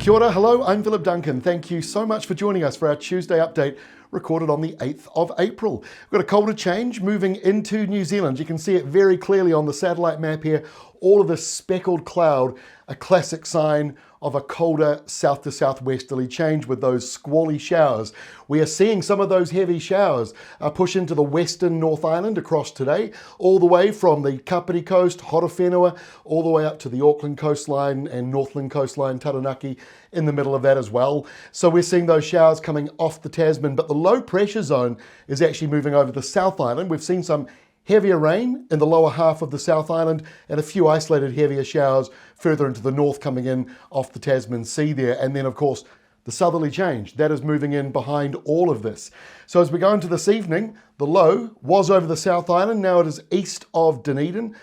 Kia ora, hello, I'm Philip Duncan. Thank you so much for joining us for our Tuesday update recorded on the 8th of April. We've got a colder change moving into New Zealand. You can see it very clearly on the satellite map here. All of this speckled cloud, a classic sign of a colder south to southwesterly change with those squally showers. We are seeing some of those heavy showers push into the western North Island across today, all the way from the Kapiti coast, Horowhenua, all the way up to the Auckland coastline and Northland coastline, Taranaki, in the middle of that as well. So we're seeing those showers coming off the Tasman, but the low pressure zone is actually moving over the South Island. We've seen some heavier rain in the lower half of the South Island and a few isolated heavier showers further into the north coming in off the Tasman Sea there. And then of course, the southerly change, that is moving in behind all of this. So as we go into this evening, the low was over the South Island. Now it is east of Dunedin.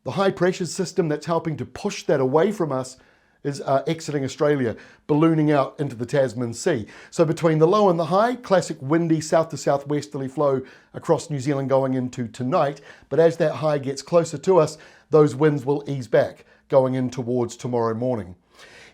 The high pressure system that's helping to push that away from us is exiting Australia, ballooning out into the Tasman Sea. So between the low and the high, classic windy south to southwesterly flow across New Zealand going into tonight. But as that high gets closer to us, those winds will ease back going in towards tomorrow morning.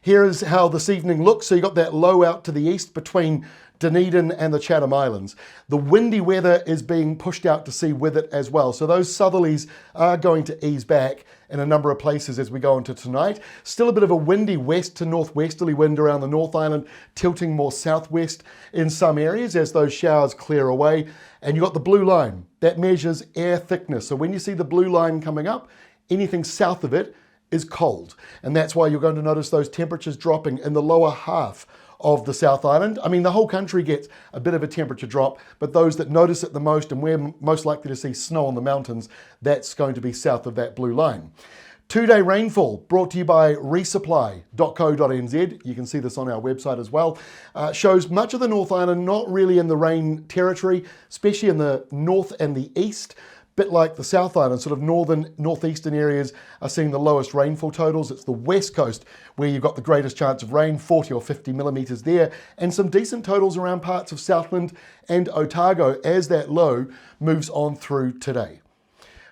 Here is how this evening looks. So you got that low out to the east between Dunedin and the Chatham Islands. The windy weather is being pushed out to sea with it as well. So those southerlies are going to ease back in a number of places as we go into tonight. Still a bit of a windy west to northwesterly wind around the North Island, tilting more southwest in some areas as those showers clear away. And you've got the blue line that measures air thickness. So when you see the blue line coming up, anything south of it is cold. And that's why you're going to notice those temperatures dropping in the lower half of the South Island. I mean, the whole country gets a bit of a temperature drop, but those that notice it the most and we're most likely to see snow on the mountains, that's going to be south of that blue line. 2-day rainfall brought to you by resupply.co.nz. You can see this on our website as well. Shows much of the North Island not really in the rain territory, especially in the north and the east. Bit like the South Island, sort of northeastern areas are seeing the lowest rainfall totals. It's the west coast where you've got the greatest chance of rain, 40 or 50 millimetres there, and some decent totals around parts of Southland and Otago as that low moves on through today.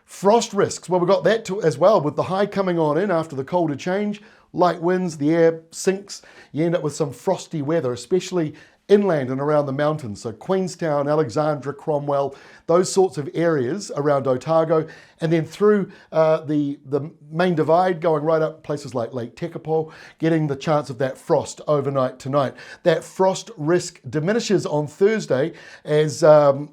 Frost risks, well, we've got that too as well with the high coming on in after the colder change. Light winds, the air sinks, you end up with some frosty weather, especially inland and around the mountains. So Queenstown, Alexandra, Cromwell, those sorts of areas around Otago, and then through the main divide going right up places like Lake Tekapo, getting the chance of that frost overnight tonight. That frost risk diminishes on Thursday as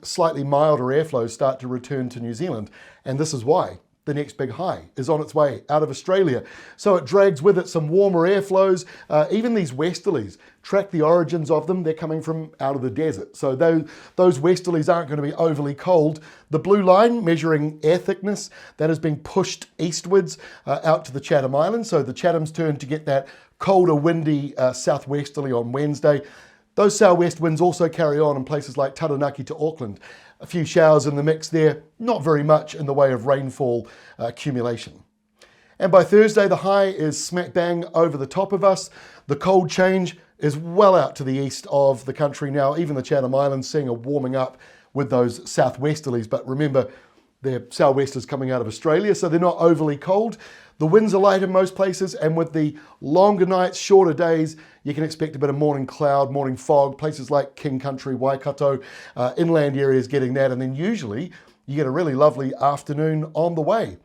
slightly milder airflows start to return to New Zealand. And this is why the next big high is on its way out of Australia. So it drags with it some warmer airflows. Even these westerlies, track the origins of them. They're coming from out of the desert. So those westerlies aren't going to be overly cold. The blue line measuring air thickness, that has been pushed eastwards out to the Chatham Islands. So the Chatham's turn to get that colder, windy southwesterly on Wednesday. Those southwest winds also carry on in places like Taranaki to Auckland. A few showers in the mix there, not very much in the way of rainfall accumulation. And by Thursday, the high is smack bang over the top of us. The cold change is well out to the east of the country now. Even the Chatham Islands seeing a warming up with those southwesterlies. But remember, they're southwesters coming out of Australia, so they're not overly cold. The winds are light in most places, and with the longer nights, shorter days, you can expect a bit of morning cloud, morning fog, places like King Country, Waikato, inland areas getting that, and then usually you get a really lovely afternoon on the way.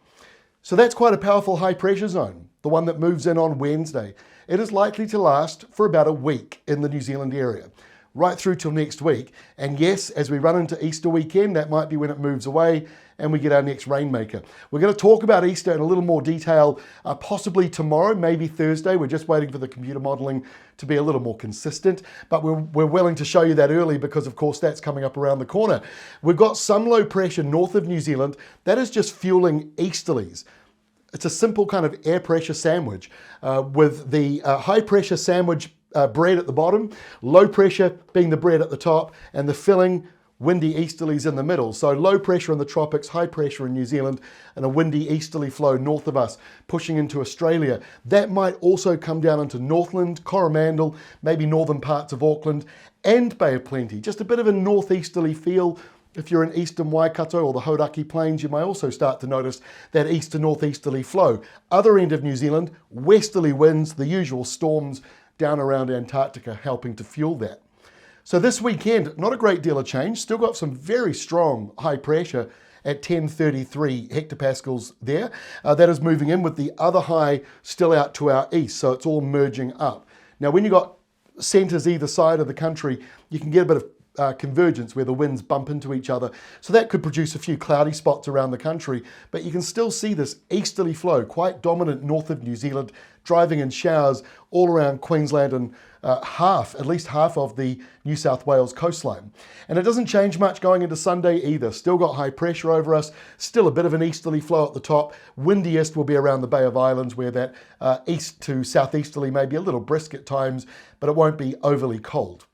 So that's quite a powerful high pressure zone, the one that moves in on Wednesday. It is likely to last for about a week in the New Zealand area, right through till next week. And yes, as we run into Easter weekend, that might be when it moves away and we get our next rainmaker. We're going to talk about Easter in a little more detail, possibly tomorrow, maybe Thursday. We're just waiting for the computer modelling to be a little more consistent, but we're willing to show you that early because, of course, that's coming up around the corner. We've got some low pressure north of New Zealand. That is just fueling easterlies. It's a simple kind of air pressure sandwich with the high pressure sandwich bread at the bottom, low pressure being the bread at the top, and the filling windy easterlies in the middle. So low pressure in the tropics, high pressure in New Zealand, and a windy easterly flow north of us pushing into Australia. That might also come down into Northland, Coromandel, maybe northern parts of Auckland and Bay of Plenty. Just a bit of a northeasterly feel. If you're in eastern Waikato or the Hauraki Plains, you may also start to notice that east to northeasterly flow. Other end of New Zealand, westerly winds, the usual storms down around Antarctica helping to fuel that. So this weekend, not a great deal of change. Still got some very strong high pressure at 1033 hectopascals there. That is moving in with the other high still out to our east, so it's all merging up. Now, when you've got centres either side of the country, you can get a bit of convergence where the winds bump into each other. So that could produce a few cloudy spots around the country, but you can still see this easterly flow, quite dominant north of New Zealand, driving in showers all around Queensland and at least half of the New South Wales coastline. And it doesn't change much going into Sunday either. Still got high pressure over us, still a bit of an easterly flow at the top. Windiest will be around the Bay of Islands, where that east to southeasterly may be a little brisk at times, but it won't be overly cold.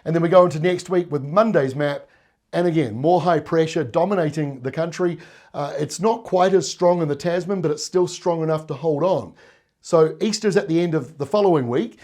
And then we go into next week with Monday's map, and again, more high pressure dominating the country. It's not quite as strong in the Tasman, but it's still strong enough to hold on. So Easter's at the end of the following week.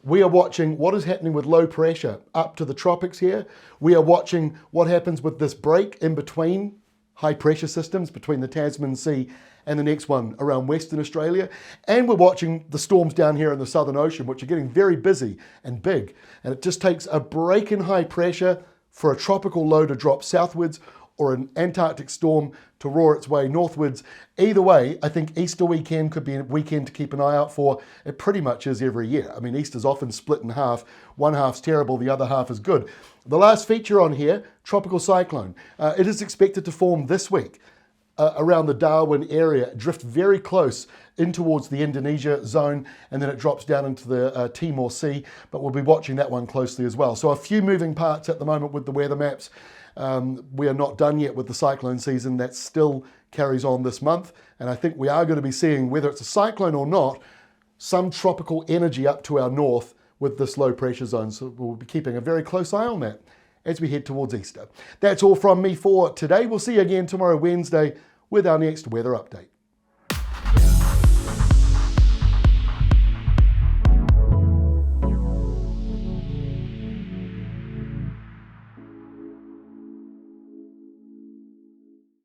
We are watching what is happening with low pressure up to the tropics here. We are watching what happens with this break in between high pressure systems, between the Tasman Sea and the next one around Western Australia. And we're watching the storms down here in the Southern Ocean, which are getting very busy and big. And it just takes a break in high pressure for a tropical low to drop southwards or an Antarctic storm to roar its way northwards. Either way, I think Easter weekend could be a weekend to keep an eye out for. It pretty much is every year. I mean, Easter's often split in half. One half's terrible, the other half is good. The last feature on here, tropical cyclone. It is expected to form this week around the Darwin area, drift very close in towards the Indonesia zone, and then it drops down into the Timor Sea, but we'll be watching that one closely as well. So a few moving parts at the moment with the weather maps. We are not done yet with the cyclone season. That still carries on this month, and I think we are going to be seeing, whether it's a cyclone or not, some tropical energy up to our north with this low pressure zone. So we'll be keeping a very close eye on that as we head towards Easter. That's all from me for today. We'll see you again tomorrow, Wednesday, with our next weather update.